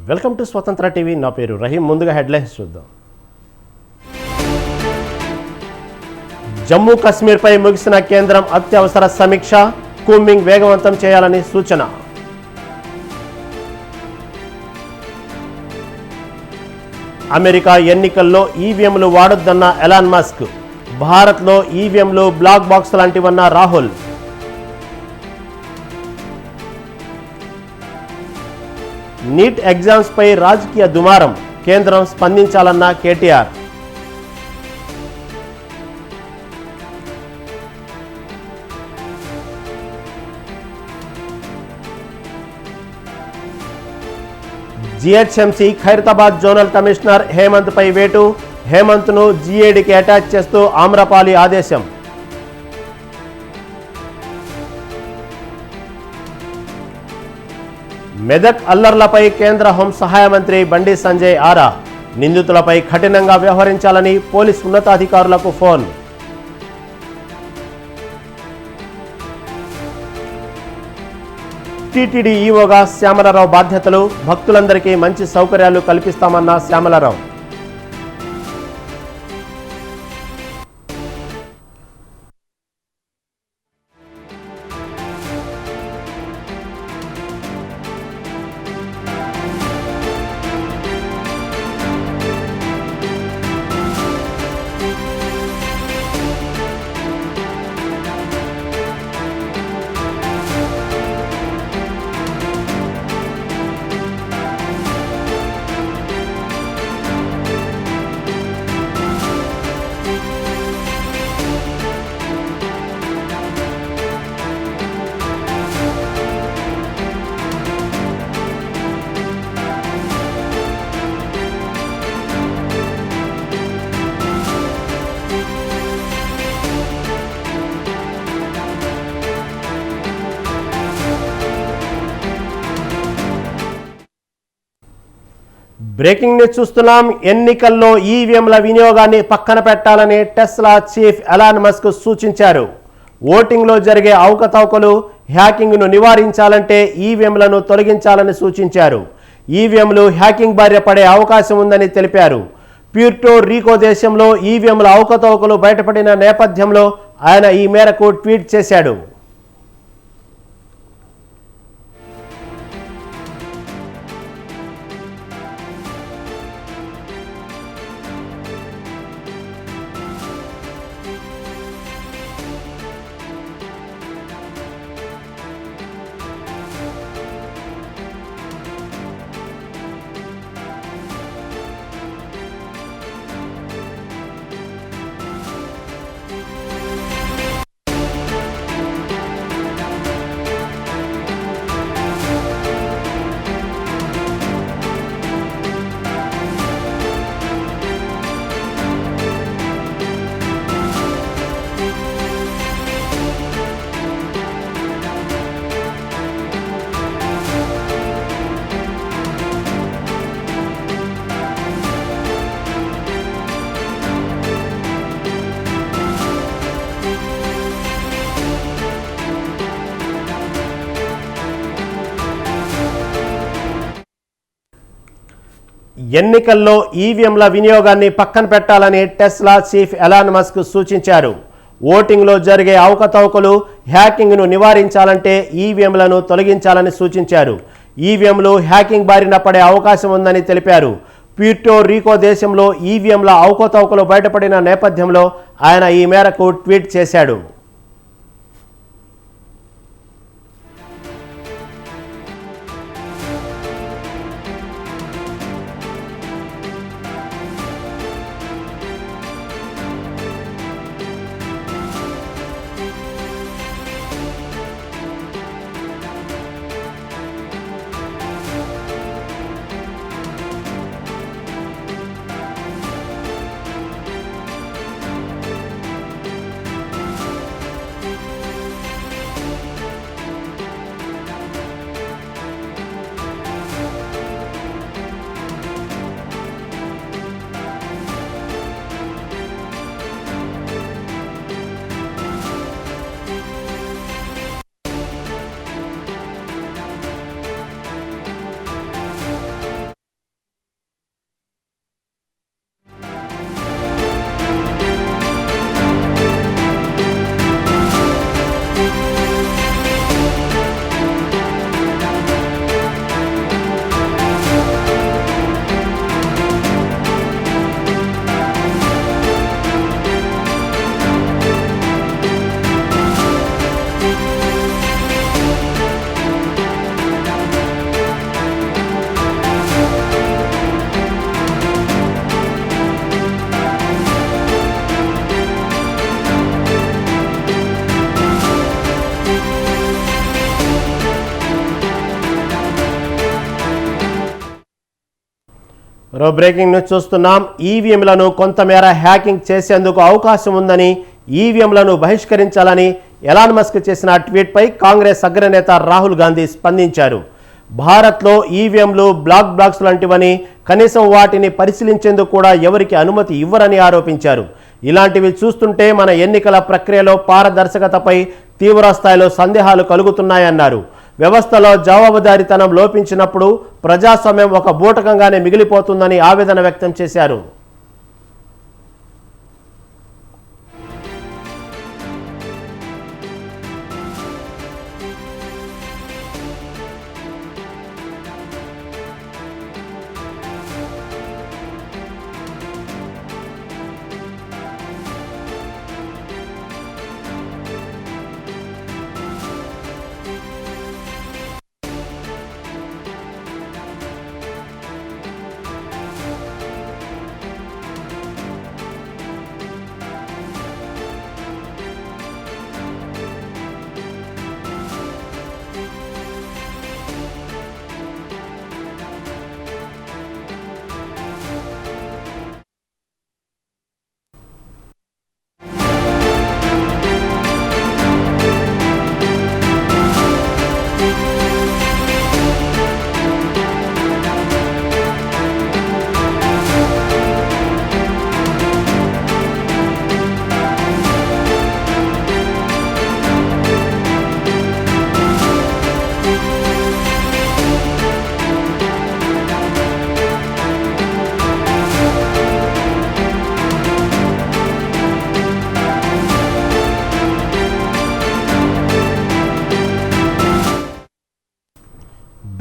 Welcome to స్వతంత్ర TV. నా పేరు రహీం. ముందుగా హెడ్లైన్స్ చూద్దాం. జమ్మూ కాశ్మీర్పై ముగిసిన కేంద్రం అత్యవసర సమీక్ష, కూంబింగ్ వేగవంతం చేయాలని సూచన. అమెరికా ఎన్నికల్లో ఈవీఎంలు వాడొద్దన్న ఎలాన్ మస్క్, భారత్లో ఈవీఎంలు బ్లాక్ బాక్స్ లాంటివన్న రాహుల్. నీట్ ఎగ్జామ్స్ పై రాజకీయ దుమారం, కేంద్రం స్పందించాలన్న KTR. GHMC Khairatabad zonal commissioner Hemant పై వేటు, హేమంత్ను జీఏడీకి అటాచ్ చేస్తూ ఆమ్రపాలి ఆదేశం. మెదక్ అల్లర్లపై కేంద్ర హోం సహాయ మంత్రి బండి సంజయ్ ఆరా, నిందితులపై కఠినంగా వ్యవహరించాలని పోలీస్ ఉన్నతాధికారులకు ఫోన్. టీటీడీ ఈవోగా శ్యామలరావు బాధ్యతలు, భక్తులందరికీ మంచి సౌకర్యాలు కల్పిస్తామన్న శ్యామలరావు. బ్రేకింగ్ న్యూస్ చూస్తున్నాం. ఎన్నికల్లో ఈవీఎంల వినియోగాన్ని పక్కన పెట్టాలని టెస్లా చీఫ్ ఎలాన్ మస్క్ సూచించారు. ఓటింగ్లో జరిగే అవకతవకలు, హ్యాకింగ్ను నివారించాలంటే ఈవీఎంలను తొలగించాలని సూచించారు. ఈవీఎంలు హ్యాకింగ్ బారిన పడే అవకాశం ఉందని తెలిపారు. ప్యూర్టో రీకో దేశంలో ఈవీఎంల అవకతవకలు బయటపడిన నేపథ్యంలో ఆయన ఈ మేరకు ట్వీట్ చేశాడు. ఎన్నికల్లో ఈవీఎంల వినియోగాన్ని పక్కన పెట్టాలని టెస్లా చీఫ్ ఎలాన్ మస్క్ సూచించారు. ఓటింగ్లో జరిగే అవకతవకలు, హ్యాకింగ్ను నివారించాలంటే ఈవీఎంలను తొలగించాలని సూచించారు. ఈవీఎంలు హ్యాకింగ్ బారిన పడే అవకాశం ఉందని తెలిపారు. ప్యూర్టో రీకో దేశంలో ఈవీఎంల అవకతవకలు బయటపడిన నేపథ్యంలో ఆయన ఈ మేరకు ట్వీట్ చేశాడు. మరో బ్రేకింగ్ న్యూస్ చూస్తున్నాం. ఈవీఎంలను కొంతమేర హ్యాకింగ్ చేసేందుకు అవకాశం ఉందని, ఈవీఎంలను బహిష్కరించాలని ఎలాన్ మస్క్ చేసిన ట్వీట్పై కాంగ్రెస్ అగ్రనేత రాహుల్ గాంధీ స్పందించారు. భారత్లో ఈవీఎంలు బ్లాక్ బాక్స్ లాంటివని, కనీసం వాటిని పరిశీలించేందుకు కూడా ఎవరికి అనుమతి ఇవ్వరని ఆరోపించారు. ఇలాంటివి చూస్తుంటే మన ఎన్నికల ప్రక్రియలో పారదర్శకతపై తీవ్ర స్థాయిలో సందేహాలు కలుగుతున్నాయన్నారు. వ్యవస్థలో జవాబుదారీతనం లోపించినప్పుడు ప్రజాస్వామ్యం ఒక బూటకంగానే మిగిలిపోతుందని ఆవేదన వ్యక్తం చేశారు.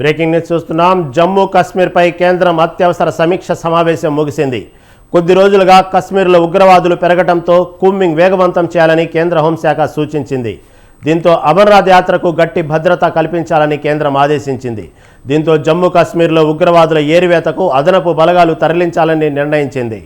బ్రేకింగ్ న్యూస్ చూస్తున్నాం. జమ్మూ కాశ్మీర్పై కేంద్రం అత్యవసర సమీక్ష సమావేశం ముగిసింది. కొద్ది రోజులుగా కశ్మీర్లో ఉగ్రవాదులు పెరగడంతో కూంబింగ్ వేగవంతం చేయాలని కేంద్ర హోంశాఖ సూచించింది. దీంతో అమర్నాథ్ యాత్రకు గట్టి భద్రత కల్పించాలని కేంద్రం ఆదేశించింది. దీంతో జమ్మూ కాశ్మీర్లో ఉగ్రవాదుల ఏరివేతకు అదనపు బలగాలు తరలించాలని నిర్ణయించింది.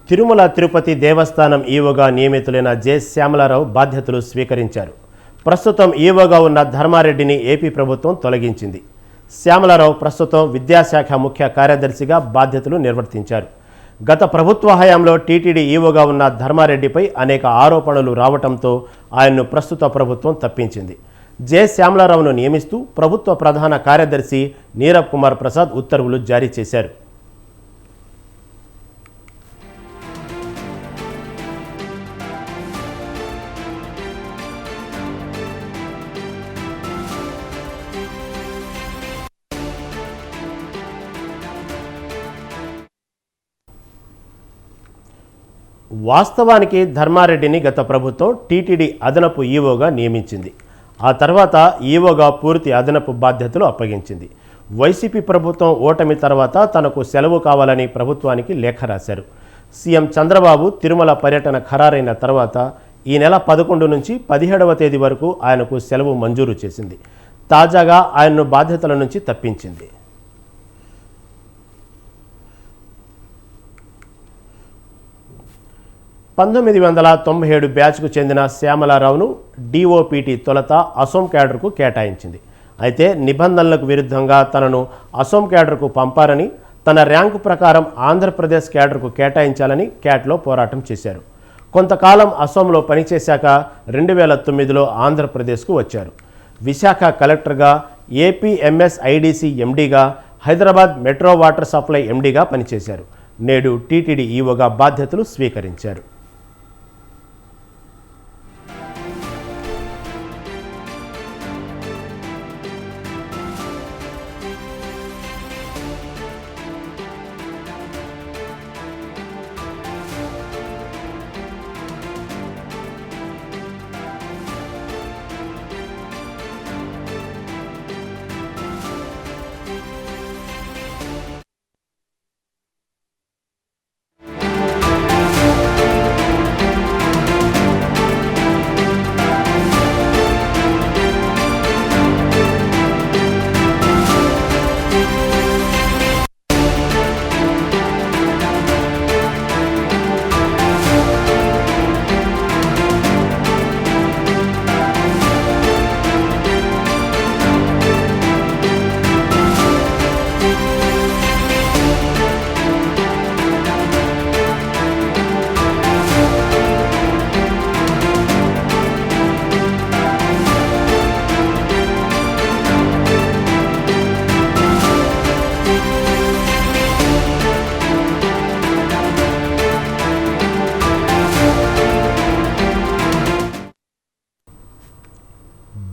తిరుమల తిరుపతి దేవస్థానం ఈవోగా నియమితులైన జె శ్యామలారావు బాధ్యతలు స్వీకరించారు. ప్రస్తుతం ఈవోగా ఉన్న ధర్మారెడ్డిని ఏపీ ప్రభుత్వం తొలగించింది. శ్యామలారావు ప్రస్తుతం విద్యాశాఖ ముఖ్య కార్యదర్శిగా బాధ్యతలు నిర్వర్తించారు. గత ప్రభుత్వ హయాంలో టీటీడీ ఈవోగా ఉన్న ధర్మారెడ్డిపై అనేక ఆరోపణలు రావడంతో ఆయన్ను ప్రస్తుత ప్రభుత్వం తప్పించింది. జె శ్యామలారావును నియమిస్తూ ప్రభుత్వ ప్రధాన కార్యదర్శి నీరబ్ కుమార్ ప్రసాద్ ఉత్తర్వులు జారీ చేశారు. వాస్తవానికి ధర్మారెడ్డిని గత ప్రభుత్వం టీటీడీ అదనపు ఈవోగా నియమించింది. ఆ తర్వాత ఈవోగా పూర్తి అదనపు బాధ్యతలు అప్పగించింది. వైసీపీ ప్రభుత్వం ఓటమి తర్వాత తనకు సెలవు కావాలని ప్రభుత్వానికి లేఖ రాశారు. సీఎం చంద్రబాబు తిరుమల పర్యటన ఖరారైన తర్వాత ఈ నెల 11 నుంచి 17వ తేదీ వరకు ఆయనకు సెలవు మంజూరు చేసింది. తాజాగా ఆయన్ను బాధ్యతల నుంచి తప్పించింది. పంతొమ్మిది 1997 బ్యాచ్కు చెందిన శ్యామలారావును డిఓపిటి తొలుత అసోం క్యాడర్కు కేటాయించింది. అయితే నిబంధనలకు విరుద్ధంగా తనను అసోం క్యాడర్కు పంపారని, తన ర్యాంకు ప్రకారం ఆంధ్రప్రదేశ్ క్యాడర్కు కేటాయించాలని క్యాట్లో పోరాటం చేశారు. కొంతకాలం అసోంలో పనిచేశాక 2009లో ఆంధ్రప్రదేశ్కు వచ్చారు. విశాఖ కలెక్టర్గా, ఏపీఎంఎస్ఐడిసి ఎండీగా, హైదరాబాద్ మెట్రో వాటర్ సప్లై ఎండీగా పనిచేశారు. నేడు టీటీడీ ఈవోగా బాధ్యతలు స్వీకరించారు.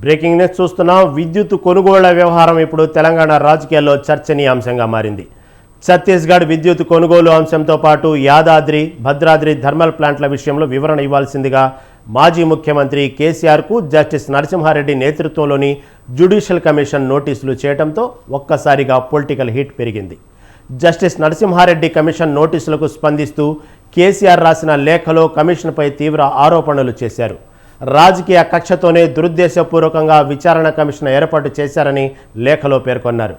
బ్రేకింగ్ న్యూస్ చూస్తున్నాం. విద్యుత్ కొనుగోళ్ల వ్యవహారం ఇప్పుడు తెలంగాణ రాజకీయాల్లో చర్చనీయాంశంగా మారింది. ఛత్తీస్గఢ్ విద్యుత్ కొనుగోలు అంశంతో పాటు యాదాద్రి, భద్రాద్రి థర్మల్ ప్లాంట్ల విషయంలో వివరణ ఇవ్వాల్సిందిగా మాజీ ముఖ్యమంత్రి కేసీఆర్కు జస్టిస్ నరసింహారెడ్డి నేతృత్వంలోని జ్యుడిషియల్ కమిషన్ నోటీసులు చేయడంతో ఒక్కసారిగా పొలిటికల్ హీట్ పెరిగింది. జస్టిస్ నరసింహారెడ్డి కమిషన్ నోటీసులకు స్పందిస్తూ కేసీఆర్ రాసిన లేఖలో కమిషన్పై తీవ్ర ఆరోపణలు చేశారు. రాజకీయ కక్షతోనే దురుద్దేశపూర్వకంగా విచారణ కమిషన్ ఏర్పాటు చేశారని లేఖలో పేర్కొన్నారు.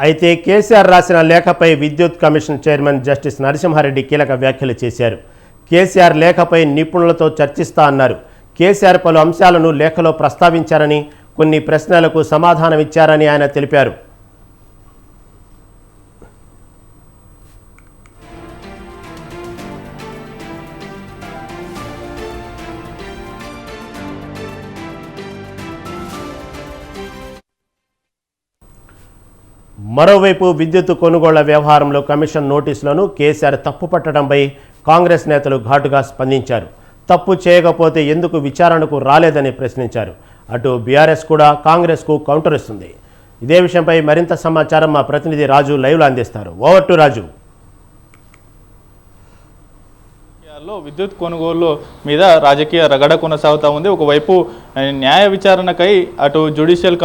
అయితే కేసీఆర్ రాసిన లేఖపై విద్యుత్ కమిషన్ చైర్మన్ జస్టిస్ నరసింహారెడ్డి కీలక వ్యాఖ్యలు చేశారు. కేసీఆర్ లేఖపై నిపుణులతో చర్చిస్తా అన్నారు. కేసీఆర్ పలు అంశాలను లేఖలో ప్రస్తావించారని, కొన్ని ప్రశ్నలకు సమాధానమిచ్చారని ఆయన తెలిపారు. మరోవైపు విద్యుత్ కొనుగోళ్ల వ్యవహారంలో కమిషన్ నోటీసులను కేసీఆర్ తప్పుపట్టడంపై కాంగ్రెస్ నేతలు ఘాటుగా స్పందించారు. తప్పు చేయకపోతే ఎందుకు విచారణకు రాలేదని ప్రశ్నించారు. అటు బీఆర్ఎస్ కూడా కాంగ్రెస్కు కౌంటర్ ఇస్తుంది. ఇదే విషయంపై మరింత సమాచారం మా ప్రతినిధి రాజు లైవ్లో అందిస్తారు. ఓవర్ టు రాజు. విద్యుత్ కొనుగోలు మీద రాజకీయ రగడ కొనసాగుతూ ఉంది. ఒకవైపు న్యాయ విచారణకై అటు జ్యుడిషియల్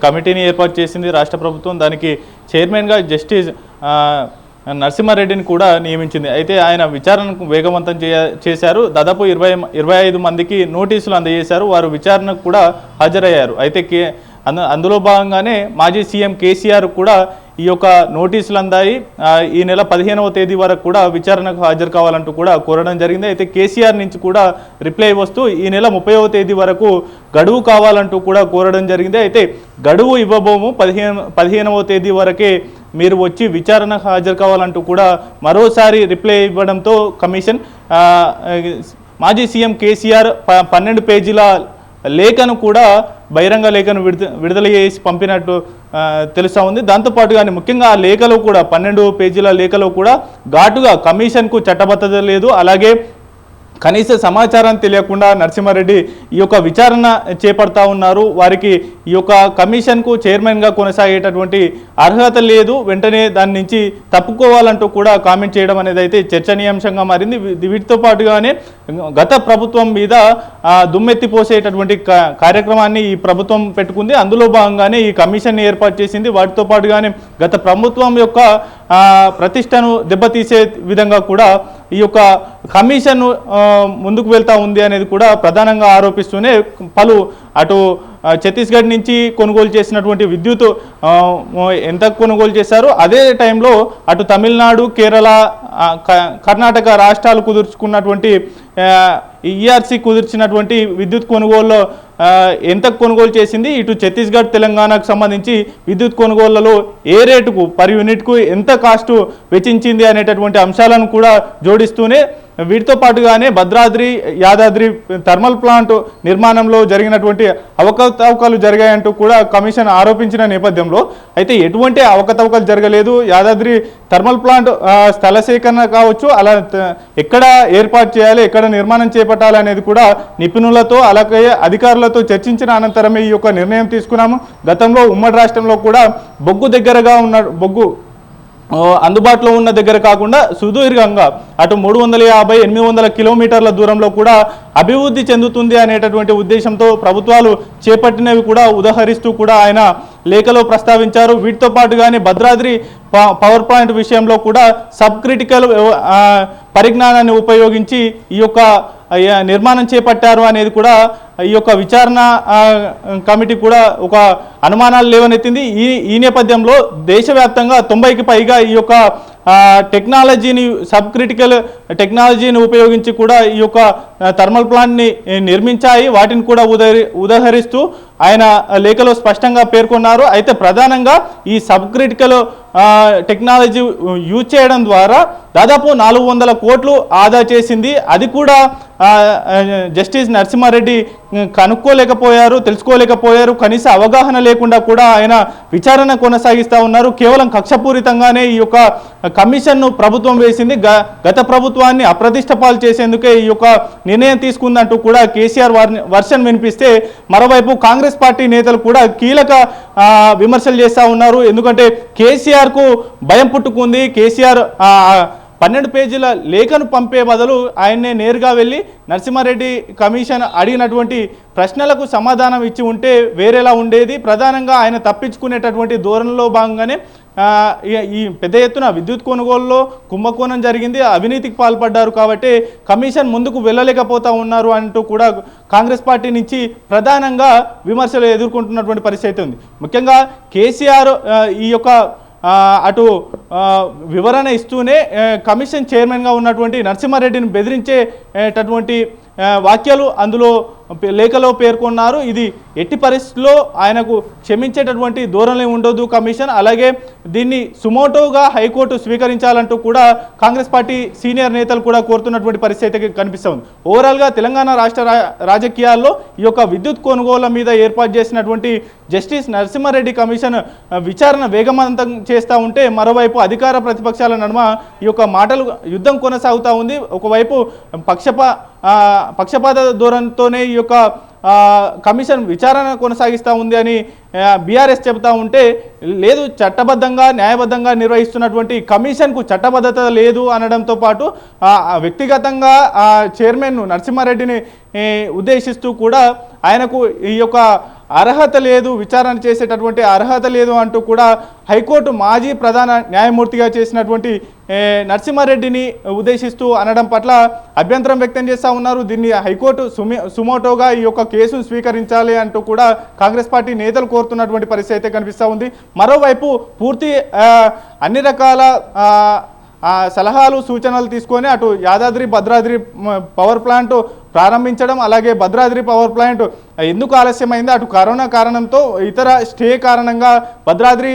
కమిటీని ఏర్పాటు చేసింది రాష్ట్ర ప్రభుత్వం. దానికి చైర్మన్గా జస్టిస్ నరసింహారెడ్డిని కూడా నియమించింది. అయితే ఆయన విచారణకు వేగవంతం చేశారు. దాదాపు 25 మందికి నోటీసులు అందజేశారు. వారు విచారణకు కూడా హాజరయ్యారు. అయితే అందులో భాగంగానే మాజీ సీఎం కేసీఆర్ కూడా ఈ యొక్క నోటీసులు అందాయి. ఈ నెల 15వ తేదీ వరకు కూడా విచారణకు హాజరు కావాలంటూ కూడా కోరడం జరిగింది. అయితే కేసీఆర్ నుంచి కూడా రిప్లై వస్తూ ఈ నెల 30వ తేదీ వరకు గడువు కావాలంటూ కూడా కోరడం జరిగింది. అయితే గడువు ఇవ్వబోము, 15వ తేదీ వరకే మీరు వచ్చి విచారణకు హాజరు కావాలంటూ కూడా మరోసారి రిప్లై ఇవ్వడంతో కమిషన్ మాజీ సీఎం కేసీఆర్ 12 పేజీల లేఖను కూడా బహిరంగ లేఖను విడుదల చేసి పంపినట్టు తెలుస్తూ ఉంది. దాంతోపాటుగానే ముఖ్యంగా ఆ లేఖలో కూడా 12 పేజీల లేఖలో కూడా ఘాటుగా కమిషన్కు చట్టబద్ధత లేదు, అలాగే కనీస సమాచారం తెలియకుండా నరసింహారెడ్డి ఈ యొక్క విచారణ చేపడతా ఉన్నారు, వారికి ఈ యొక్క కమిషన్కు చైర్మన్గా కొనసాగేటటువంటి అర్హత లేదు, వెంటనే దాని నుంచి తప్పుకోవాలంటూ కూడా కామెంట్ చేయడం అనేది అయితే చర్చనీయాంశంగా మారింది. వీటితో పాటుగానే గత ప్రభుత్వం మీద దుమ్మెత్తిపోసేటటువంటి కార్యక్రమాన్ని ఈ ప్రభుత్వం పెట్టుకుంది. అందులో భాగంగానే ఈ కమిషన్ ఏర్పాటు చేసింది. వాటితో పాటుగానే గత ప్రభుత్వం యొక్క ప్రతిష్టను దెబ్బతీసే విధంగా కూడా ఈ యొక్క కమిషన్ ముందుకు వెళ్తూ ఉంది అనేది కూడా ప్రధానంగా ఆరోపిస్తూనే పలు అటు ఛత్తీస్గఢ్ నుంచి కొనుగోలు చేసినటువంటి విద్యుత్ ఎంత కొనుగోలు చేశారు, అదే టైంలో అటు తమిళనాడు, కేరళ, కర్ణాటక రాష్ట్రాలు కుదుర్చుకున్నటువంటి ఈఆర్సీ కుదిర్చినటువంటి విద్యుత్ కొనుగోలులో ఎంత కొనుగోలు చేసింది, ఇటు ఛత్తీస్గఢ్, తెలంగాణకు సంబంధించి విద్యుత్ కొనుగోళ్లలో ఏ రేటుకు పర్ యూనిట్కు ఎంత కాస్టు వెచ్చించింది అనేటటువంటి అంశాలను కూడా జోడిస్తూనే వీటితో పాటుగానే భద్రాద్రి, యాదాద్రి థర్మల్ ప్లాంట్ నిర్మాణంలో జరిగినటువంటి అవకతవకలు జరిగాయంటూ కూడా కమిషన్ ఆరోపించిన నేపథ్యంలో అయితే ఎటువంటి అవకతవకలు జరగలేదు. యాదాద్రి థర్మల్ ప్లాంట్ స్థల సేకరణ కావచ్చు, అలా ఎక్కడ ఏర్పాటు చేయాలి, ఎక్కడ నిర్మాణం చేపట్టాలి అనేది కూడా నిపుణులతో అలాగే అధికారులతో చర్చించిన అనంతరమే ఈ యొక్క నిర్ణయం తీసుకున్నాము. గతంలో ఉమ్మడి రాష్ట్రంలో కూడా బొగ్గు దగ్గరగా ఉన్న బొగ్గు అందుబాటులో ఉన్న దగ్గర కాకుండా సుదీర్ఘంగా అటు 350-800 కిలోమీటర్ల దూరంలో కూడా అభివృద్ధి చెందుతుంది అనేటటువంటి ఉద్దేశంతో ప్రభుత్వాలు చేపట్టినవి కూడా ఉదహరిస్తూ కూడా ఆయన లేఖలో ప్రస్తావించారు. వీటితో పాటుగానే భద్రాద్రి పవర్ ప్లాంట్ విషయంలో కూడా సబ్ క్రిటికల్ పరిజ్ఞానాన్ని ఉపయోగించి ఈ యొక్క నిర్మాణం చేపట్టారు అనేది కూడా ఈ యొక్క విచారణ కమిటీ కూడా ఒక అనుమానాలు లేవనెత్తింది. ఈ నేపథ్యంలో దేశవ్యాప్తంగా 90కి పైగా ఈ యొక్క టెక్నాలజీని సబ్ క్రిటికల్ టెక్నాలజీని ఉపయోగించి కూడా ఈ యొక్క థర్మల్ ప్లాంట్ని నిర్మించాయి. వాటిని కూడా ఉదహరిస్తూ ఆయన లేఖలో స్పష్టంగా పేర్కొన్నారు. అయితే ప్రధానంగా ఈ సబ్ క్రిటికల్ టెక్నాలజీ యూజ్ చేయడం ద్వారా దాదాపు 400 కోట్లు ఆదా చేసింది. అది కూడా జస్టిస్ నరసింహారెడ్డి కనుక్కోలేకపోయారు, తెలుసుకోలేకపోయారు. కనీస అవగాహన లేకుండా కూడా ఆయన విచారణ కొనసాగిస్తూ ఉన్నారు. కేవలం కక్షపూరితంగానే ఈ యొక్క కమిషన్ను ప్రభుత్వం వేసింది. గత ప్రభుత్వాన్ని అప్రతిష్ట పాలు చేసేందుకే ఈ యొక్క నిర్ణయం తీసుకుందంటూ కూడా కేసీఆర్ వర్షన్ వినిపిస్తే, మరోవైపు కాంగ్రెస్ పార్టీ నేతలు కూడా కీలక విమర్శలు చేస్తూ ఉన్నారు. ఎందుకంటే కేసీఆర్కు భయం పుట్టుకుంది. కేసీఆర్ 12 పేజీల లేఖను పంపే బదులు ఆయన్నే నేరుగా వెళ్ళి నరసింహారెడ్డి కమిషన్ అడిగినటువంటి ప్రశ్నలకు సమాధానం ఇచ్చి ఉంటే వేరేలా ఉండేది. ప్రధానంగా ఆయన తప్పించుకునేటటువంటి ధోరణిలో భాగంగానే ఈ పెద్ద ఎత్తున విద్యుత్ కొనుగోలులో కుంభకోణం జరిగింది, అవినీతికి పాల్పడ్డారు కాబట్టి కమిషన్ ముందుకు వెళ్ళలేకపోతా ఉన్నారు అంటూ కూడా కాంగ్రెస్ పార్టీ నుంచి ప్రధానంగా విమర్శలు ఎదుర్కొంటున్నటువంటి పరిస్థితి ఉంది. ముఖ్యంగా కేసీఆర్ ఈ యొక్క అటు వివరణ ఇస్తూనే కమిషన్ చైర్మన్గా ఉన్నటువంటి నరసింహారెడ్డిని బెదిరించేటటువంటి వాక్యాలు అందులో లేఖలో పేర్కొన్నారు. ఇది ఎట్టి పరిస్థితుల్లో ఆయనకు క్షమించేటటువంటి ధోరణి ఉండదు కమిషన్. అలాగే దీన్ని సుమోటోగా హైకోర్టు స్వీకరించాలంటూ కూడా కాంగ్రెస్ పార్టీ సీనియర్ నేతలు కూడా కోరుతున్నటువంటి పరిస్థితి కనిపిస్తుంది. ఓవరాల్గా తెలంగాణ రాష్ట్ర రాజకీయాల్లో ఈ యొక్క విద్యుత్ కొనుగోళ్ల మీద ఏర్పాటు చేసినటువంటి జస్టిస్ నరసింహారెడ్డి కమిషన్ విచారణ వేగవంతం చేస్తూ ఉంటే, మరోవైపు అధికార ప్రతిపక్షాల నడుమ ఈ యొక్క మాటలు యుద్ధం కొనసాగుతూ ఉంది. ఒకవైపు పక్షపాత ధోరణితోనే ఈ యొక్క కమిషన్ విచారణ కొనసాగిస్తూ ఉంది అని బీఆర్ఎస్ చెబుతూ ఉంటే, లేదు చట్టబద్ధంగా న్యాయబద్ధంగా నిర్వహిస్తున్నటువంటి కమిషన్కు చట్టబద్ధత లేదు అనడంతో పాటు వ్యక్తిగతంగా చైర్మన్ నరసింహారెడ్డిని ఉద్దేశిస్తూ కూడా ఆయనకు ఈ యొక్క అర్హత లేదు, విచారణ చేసేటటువంటి అర్హత లేదు అంటూ కూడా హైకోర్టు మాజీ ప్రధాన న్యాయమూర్తిగా చేసినటువంటి నరసింహారెడ్డిని ఉద్దేశిస్తూ అనడం పట్ల అభ్యంతరం వ్యక్తం చేస్తూ ఉన్నారు. దీన్ని హైకోర్టు సుమోటోగా ఈ యొక్క కేసును స్వీకరించాలి అంటూ కూడా కాంగ్రెస్ పార్టీ నేతలు కోరుతున్నటువంటి పరిస్థితి అయితే కనిపిస్తూ ఉంది. మరోవైపు పూర్తి అన్ని రకాల సలహాలు సూచనలు తీసుకొని అటు యాదాద్రి భద్రాద్రి పవర్ ప్లాంట్ ప్రారంభించడం, అలాగే భద్రాద్రి పవర్ ప్లాంట్ ఎందుకు ఆలస్యమైంది, అటు కరోనా కారణంతో ఇతర స్టే కారణంగా భద్రాద్రి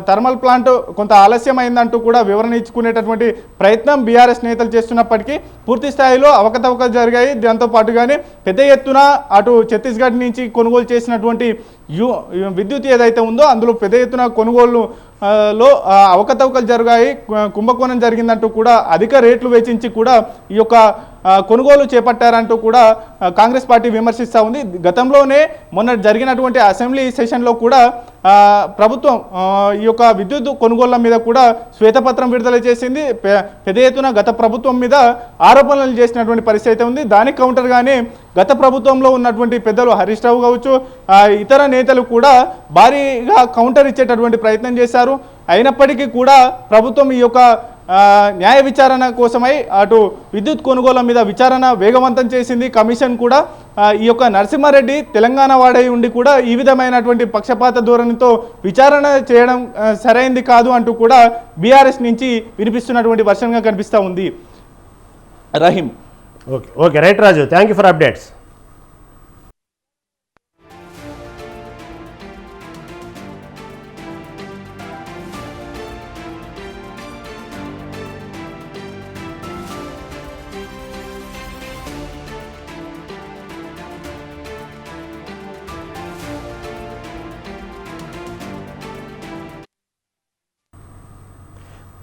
థర్మల్ ప్లాంట్ కొంత ఆలస్యమైందంటూ కూడా వివరణ ఇచ్చుకునేటటువంటి ప్రయత్నం బీఆర్ఎస్ నేతలు చేస్తున్నప్పటికీ పూర్తి స్థాయిలో అవకతవకలు జరిగాయి. దాంతో పాటుగానే పెద్ద ఎత్తున అటు ఛత్తీస్గఢ్ నుంచి కొనుగోలు చేసినటువంటి విద్యుత్ ఏదైతే ఉందో అందులో పెద్ద ఎత్తున కొనుగోలు లో అవకతవకలు జరిగాయి, కుంభకోణం జరిగిందంటూ కూడా అధిక రేట్లు వెచ్చించి కూడా ఈ యొక్క కొనుగోలు చేపట్టారంటూ కూడా కాంగ్రెస్ పార్టీ విమర్శిస్తూ ఉంది. గతంలోనే మొన్న జరిగినటువంటి అసెంబ్లీ సెషన్లో కూడా ప్రభుత్వం ఈ యొక్క విద్యుత్ కొనుగోళ్ల మీద కూడా శ్వేతపత్రం విడుదల చేసింది. పెద్ద ఎత్తున గత ప్రభుత్వం మీద ఆరోపణలు చేసినటువంటి పరిస్థితి అయితే ఉంది. దానికి కౌంటర్గానే గత ప్రభుత్వంలో ఉన్నటువంటి పెద్దలు హరీష్ రావు కావచ్చు, ఇతర నేతలు కూడా భారీగా కౌంటర్ ఇచ్చేటటువంటి ప్రయత్నం చేశారు. అయినప్పటికీ కూడా ప్రభుత్వం ఈ యొక్క న్యాయ విచారణ కోసమై అటు విద్యుత్ కొనుగోళ్ల మీద విచారణ వేగవంతం చేసింది. కమిషన్ కూడా ఈ యొక్క నరసింహారెడ్డి తెలంగాణ వాడై ఉండి కూడా ఈ విధమైనటువంటి పక్షపాత ధోరణితో విచారణ చేయడం సరైంది కాదు అంటూ కూడా బీఆర్ఎస్ నుంచి వినిపిస్తున్నటువంటి వర్షంగా కనిపిస్తూ ఉంది. Rahim. Okay right Raju, thank you for updates.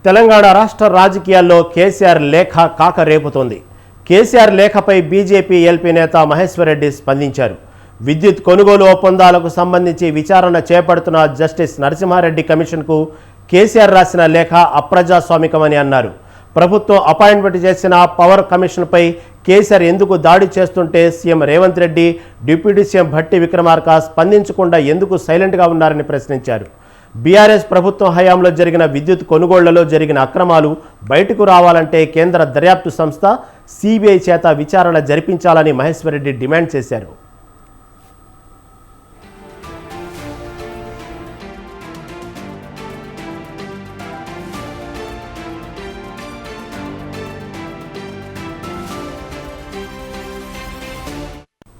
Telangana రాష్ట్ర రాజకీయాల్లో కేసీఆర్ లేఖ కాక రేపుతోంది. కేసీఆర్ లేఖపై బీజేపీ ఎల్పీ నేత మహేశ్వర్ రెడ్డి స్పందించారు. విద్యుత్ కొనుగోలు ఒప్పందాలకు సంబంధించి విచారణ చేపడుతున్న జస్టిస్ నరసింహారెడ్డి కమిషన్కు కేసీఆర్ రాసిన లేఖ అప్రజాస్వామికమని అన్నారు. ప్రభుత్వం అపాయింట్మెంట్ చేసిన పవర్ కమిషన్పై కేసీఆర్ ఎందుకు దాడి చేస్తుంటే CM Revanth Reddy, deputy CM Bhatti Vikramarka స్పందించకుండా ఎందుకు సైలెంట్గా ఉన్నారని ప్రశ్నించారు. బీఆర్ఎస్ ప్రభుత్వం హయాంలో జరిగిన విద్యుత్ కొనుగోళ్లలో జరిగిన అక్రమాలు బయటకు రావాలంటే కేంద్ర దర్యాప్తు సంస్థ సిబిఐ చేత విచారణ జరిపించాలని మహేశ్వర్ రెడ్డి డిమాండ్ చేశారు.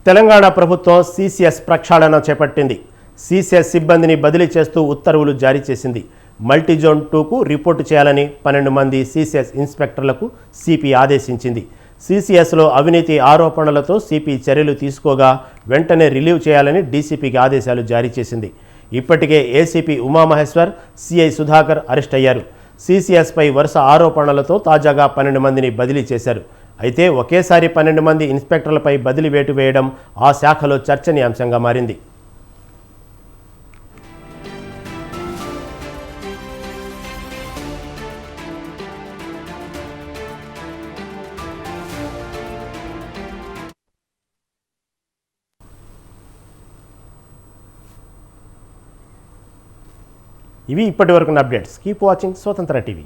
తెలంగాణ ప్రభుత్వం సిసిఎస్ ప్రక్షాళన చేపట్టింది. సిసిఎస్ సిబ్బందిని బదిలీ చేస్తూ ఉత్తర్వులు జారీ చేసింది. మల్టీజోన్ 2కు రిపోర్టు చేయాలని 12 మంది సిసిఎస్ ఇన్స్పెక్టర్లకు సిపి ఆదేశించింది. సిసిఎస్లో అవినీతి ఆరోపణలతో సిపి చర్యలు తీసుకోగా వెంటనే రిలీవ్ చేయాలని డీసీపీకి ఆదేశాలు జారీ చేసింది. ఇప్పటికే ACP Umamaheshwar, CI Sudhakar arrest అయ్యారు. సిసిఎస్పై వరుస ఆరోపణలతో తాజాగా 12 మందిని బదిలీ చేశారు. అయితే ఒకేసారి 12 మంది ఇన్స్పెక్టర్లపై బదిలీ వేటు వేయడం ఆ శాఖలో చర్చనీయాంశంగా మారింది. ఇవి ఇప్పటివరకు అప్డేట్స్. కీప్ వాచింగ్ స్వతంత్ర టీవీ.